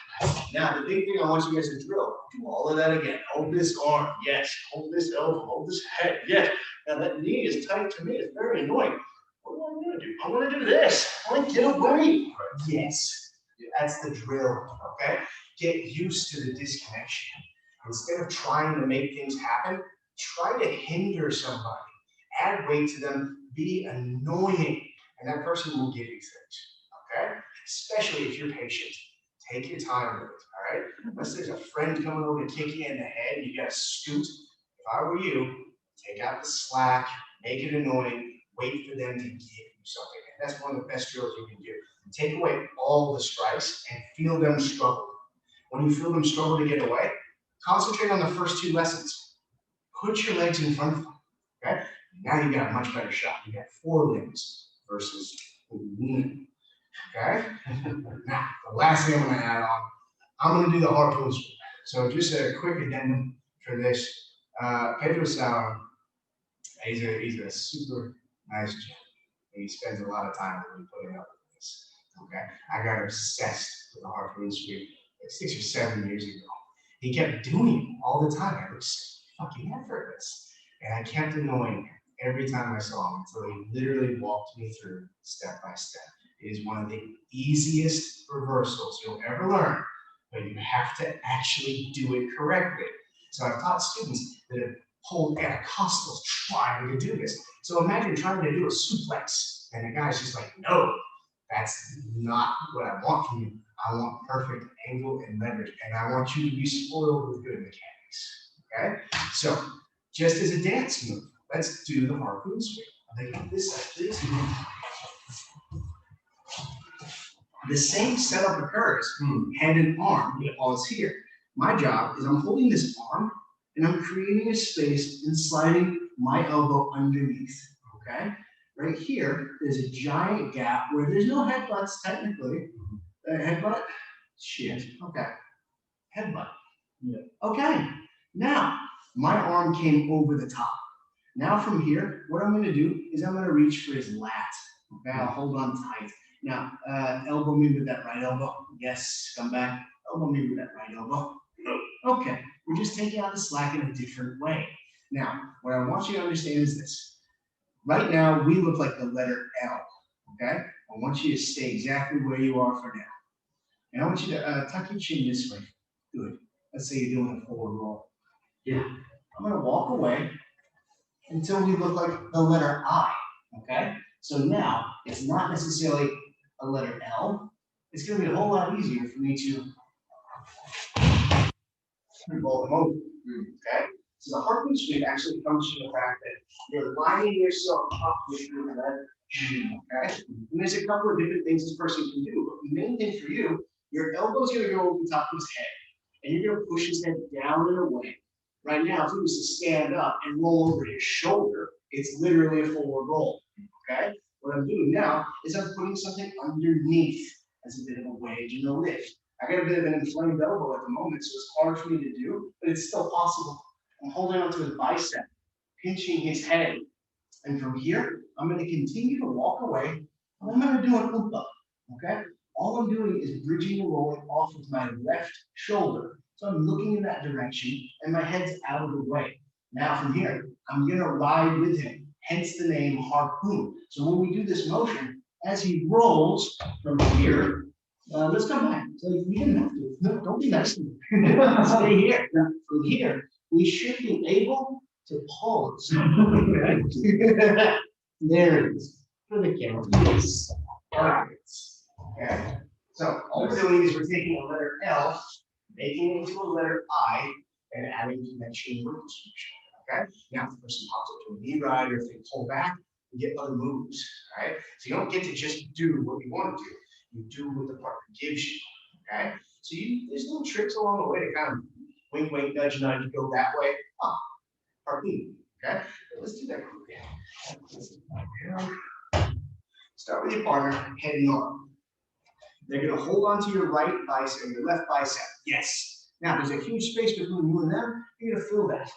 Now, the big thing I want you guys to drill. Do all of that again. Hold this arm. Yes. Hold this elbow. Hold this head. Yes. Now, that knee is tight to me. It's very annoying. What do I want to do? I want to do this. I want to get away. Right. Yes. That's the drill. Okay? Get used to the disconnection. Instead of trying to make things happen, try to hinder somebody. Add weight to them. Be annoying. And that person will give you things, okay? Especially if you're patient. Take your time with it, all right? Unless there's a friend coming over to kick you in the head, you gotta scoot. If I were you, take out the slack, make it annoying, wait for them to give you something. And that's one of the best drills you can do. Take away all the strikes and feel them struggle. When you feel them struggle to get away, concentrate on the first 2 lessons. Put your legs in front of them, okay? Now you got a much better shot. You got 4 limbs versus 1, okay? Now, the last thing I'm gonna add on, I'm gonna do the harpoon sweep. So just a quick addendum for this. Pedro Sauer, he's a super nice gentleman. He spends a lot of time really putting up with this, okay? I got obsessed with the harpoon sweep like 6 or 7 years ago. He kept doing it all the time. I was fucking effortless. And I kept annoying him every time I saw him until he literally walked me through step by step. It is one of the easiest reversals you'll ever learn, but you have to actually do it correctly. So I've taught students that have pulled anacostals trying to do this. So imagine trying to do a suplex, and the guy's just like, no, that's not what I want from you. I want perfect angle and leverage, and I want you to be spoiled with good mechanics, okay? So just as a dance move, let's do the harpoon sweep. I think this side, please. The same setup occurs, hand and arm, while it's here. My job is I'm holding this arm and I'm creating a space and sliding my elbow underneath, okay? Right here, there's a giant gap where there's no headbutts technically. Headbutt? Shit, okay. Headbutt. Yeah. Okay, now my arm came over the top. Now from here, what I'm gonna do is I'm gonna reach for his lat. Okay, I'll hold on tight. Now, elbow me with that right elbow. Yes, come back. Elbow me with that right elbow. Okay, we're just taking out the slack in a different way. Now, what I want you to understand is this. Right now, we look like the letter L, okay? I want you to stay exactly where you are for now. And I want you to tuck your chin this way. Good. Let's say you're doing a forward roll. Yeah. I'm gonna walk away until we look like the letter I, okay? So now, it's not necessarily a letter L. It's gonna be a whole lot easier for me to roll them over, okay? So the harpoon sweep actually comes from the fact that you're lining yourself up with your letter G, okay? And there's a couple of different things this person can do, but the main thing for you, your elbow's gonna go over the top of his head, and you're gonna push his head down and away. Right now, if he was to stand up and roll over his shoulder, it's literally a forward roll, okay? What I'm doing now is I'm putting something underneath as a bit of a wedge and a lift. I got a bit of an inflamed elbow at the moment, so it's hard for me to do, but it's still possible. I'm holding onto his bicep, pinching his head. And from here, I'm going to continue to walk away, and I'm going to do an upa, okay? All I'm doing is bridging and rolling off of my left shoulder. So I'm looking in that direction, and my head's out of the way. Now from here, I'm going to ride with him, hence the name harpoon. So when we do this motion, as he rolls from here, let's come back. So you didn't have to. No, don't be nice to me. Stay here. Now, from here, we should be able to pause. There it is. For the camera. Yes. All right. Okay. So all we're doing is we're taking a letter L, making it into a letter I, and adding convention word description. Okay. Now, if the person pops up to a knee ride or if they pull back, we get other moves. All right. So you don't get to just do what you want to do. You do what the partner gives you. Okay. So there's little tricks along the way to kind of wink, wink, nudge, nudge, go that way. Harpoon. Okay. Let's do that quickly. Start with your partner, head and arm. They're going to hold onto your right bicep and your left bicep. Yes. Now, there's a huge space between you and them. You're going to fill that.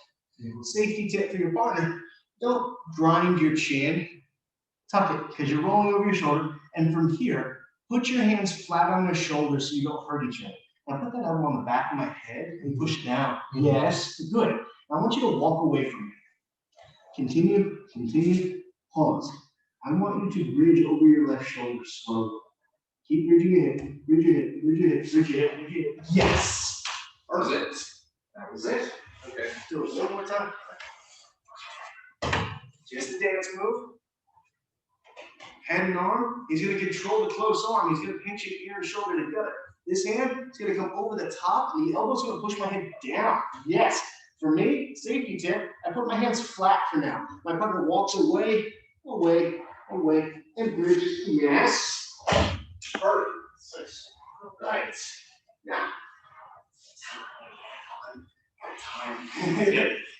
Safety tip for your partner, don't grind your chin. Tuck it, because you're rolling over your shoulder. And from here, put your hands flat on your shoulders so you don't hurt each other. Now, put that elbow on the back of my head and push down. Yes. Good. Now, I want you to walk away from me. Continue, pause. I want you to bridge over your left shoulder slowly. Keep bridging your hip, bridge your hip, bridge your hip, bridge your hip, bridge your hip. Yes! That was it. That was it. Okay. Do it one more time. Just a dance move. Head and arm, he's going to control the close arm. He's going to pinch your ear and shoulder together. This hand is going to come over the top, and the elbow's going to push my head down. Yes. For me, safety tip, I put my hands flat for now. My partner walks away, away, away, and bridges. Yes. Perfect. All right. Now, time.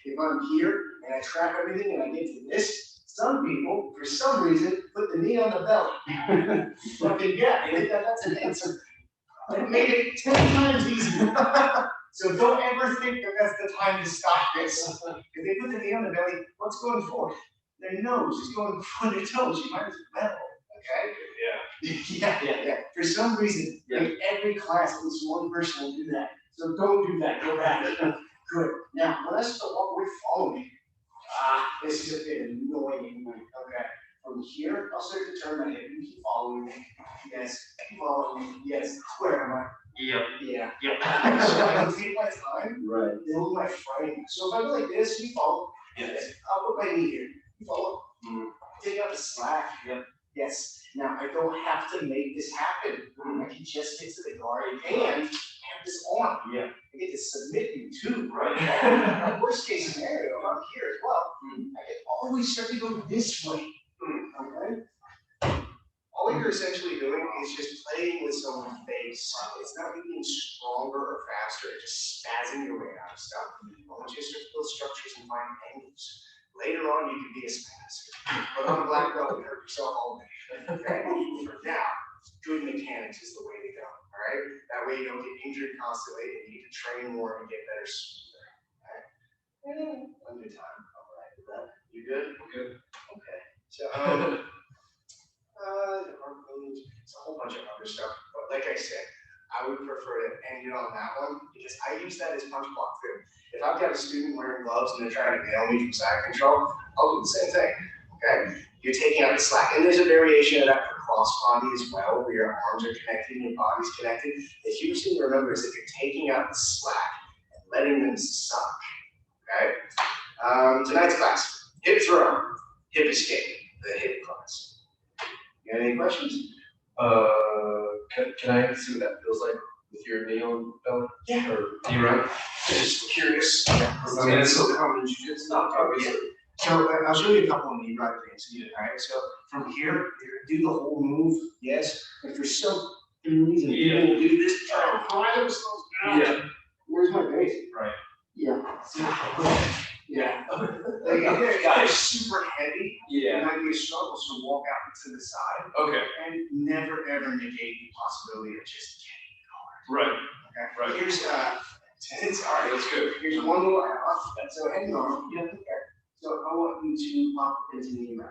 If I'm here and I trap everything and I get to this, some people, for some reason, put the knee on the belly. Fucking yeah, they think that's an answer. It made it 10 times easier. So don't ever think that that's the time to stop this. If they put the knee on the belly, what's going forward? Their nose is going for their toes. You might as well. Okay? Yeah. For some reason, in every class, at least one person will do that. So don't do that. Go back. Good. Now, when I start walk away, follow me. This is a bit annoying. Okay. From here, I'll start to turn my head. You keep following me. Yes. Keep following me. Yes. Where am I? Yeah. So I can take my time. Right. Build my frame. So if I go like this, you follow. Yes. I'll put my knee here. You follow. Take out the slack. Yep. Yes. Now I don't have to make this happen. I can just get to the guard and have this arm. Yeah. I get to submit you too. Right. Worst case scenario, I'm here as well. I can always start to go this way. Okay. All you're essentially doing is just playing with someone's face. It's not getting stronger or faster. It's just spazzing your way out of stuff. I want you to start to build structures and find angles. Later on, you can be a spazzer. But on a black belt, you hurt yourself all day. Okay? For now, good mechanics is the way to go. All right? That way you don't get injured constantly and you can train more and get better smoother. All right? One good time. All right. You good? Good. Okay. So, it's a whole bunch of other stuff. But like I said, I would prefer to end it on that one because I use that as punch block too. If I've got a student wearing gloves and they're trying to nail me from side control, I'll do the same thing. Okay? You're taking out the slack. And there's a variation of that for cross body as well, where your arms are connected and your body's connected. The huge thing to remember is that you're taking out the slack and letting them suck. Okay? Tonight's class, hip throw, hip escape, the hip class. You got any questions? Can I see what that feels like with your knee on belly? Yeah. Or knee right? Just curious. I mean, it's so common in jiu-jitsu, obviously. So I'll show you a couple of knee right things. All right. So from here, you're gonna do the whole move. Yes. If for some reason you will do this, pry themselves out. Yeah. Where's my base? Right. Yeah. Yeah. Like, they're super heavy. Yeah. It might be a struggle, so walk out to the side. Okay. And never ever negate the possibility of just getting Right. hard. Okay. Right. Here's it's all right. That's good. Here's one little off. So head and arm. Yeah. Okay. So I want you to pop into knee right.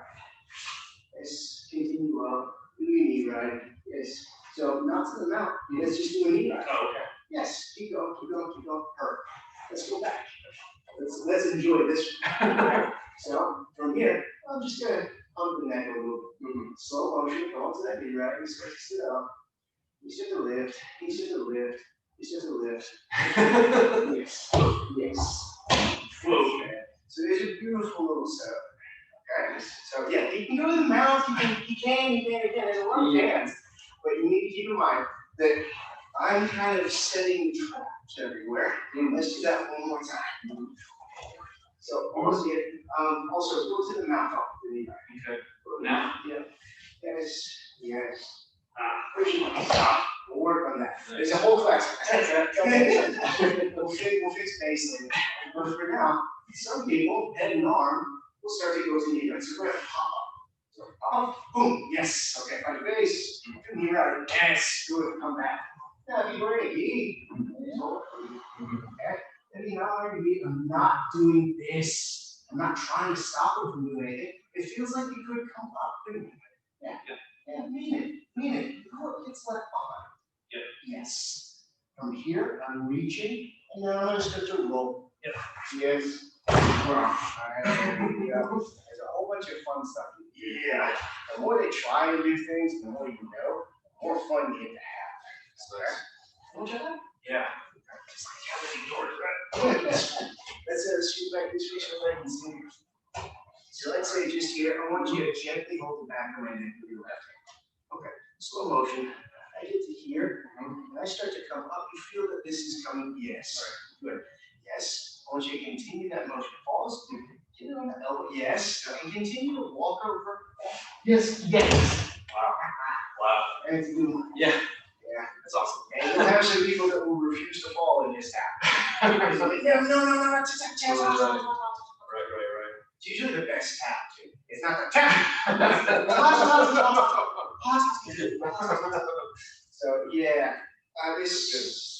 Yes. Continue up. Do your knee right. Yes. So not to the mount. Let's just do a knee right. Oh, okay. Yes. Keep going. Keep going. Keep going. Perfect. Let's go back. Let's enjoy this. So from here, I'm just gonna pump the neck a little bit. Slow motion. Go onto that knee right. You start to sit up. You start to lift. You start to lift. You start to lift. Yes. Yes. Whoa. So there's a beautiful little setup. Okay. So yeah, you can go to the mouth. You can. There's a lot of hands, but you need to keep in mind that I'm kind of setting traps everywhere. Let's do that one more time. So almost get. Also go to the mouth off the knee. Okay. Now? Yeah. Yes. Yes. Pushing. Stop. We'll work on that. There's a whole class. We'll fix base later. But for now, some people, head and arm, will start to go to knee right. So we're going to pop up. So pop, boom, yes. Okay, find your base. Knee right. Yes. Good. Come back. Now, if you're wearing a gi, okay, then you know I'm not doing this. I'm not trying to stop them from doing anything. It feels like you could come up and yeah, mean it. Look, it's left behind. Yeah. Yes. From here, I'm reaching, and then I'm going to start to roll. Yep. Yes. All right. There's a whole bunch of fun stuff. Yeah. The more they try and do things, the more you know, the more fun you get to have. So, want to try that? Yeah. Just like how many doors, right? Let's shoot back this way, and see. So let's say just here, I want you to gently hold the back of my neck with your left hand. Okay, slow motion. I get to here, and I start to come up. You feel that this is coming. Yes. Good. Yes. I want you to continue that motion. Pause. Get it on the elbow. Yes. And continue to walk over. Yes. Yes. Wow. Wow. And it's a good one. Yeah. Yeah. That's awesome. And you'll have some people that will refuse to fall in this tap. It's like, no. Right. It's usually the best tap, too. It's not the tap. So, yeah, there's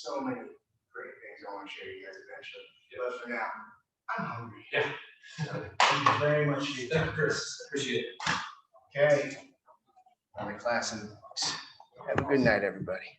so many great things I want to show you guys eventually. But for now, I'm hungry. Yeah. Thank you very much for your time. Chris, appreciate it. Okay. Another class in the books. Have a good night, everybody.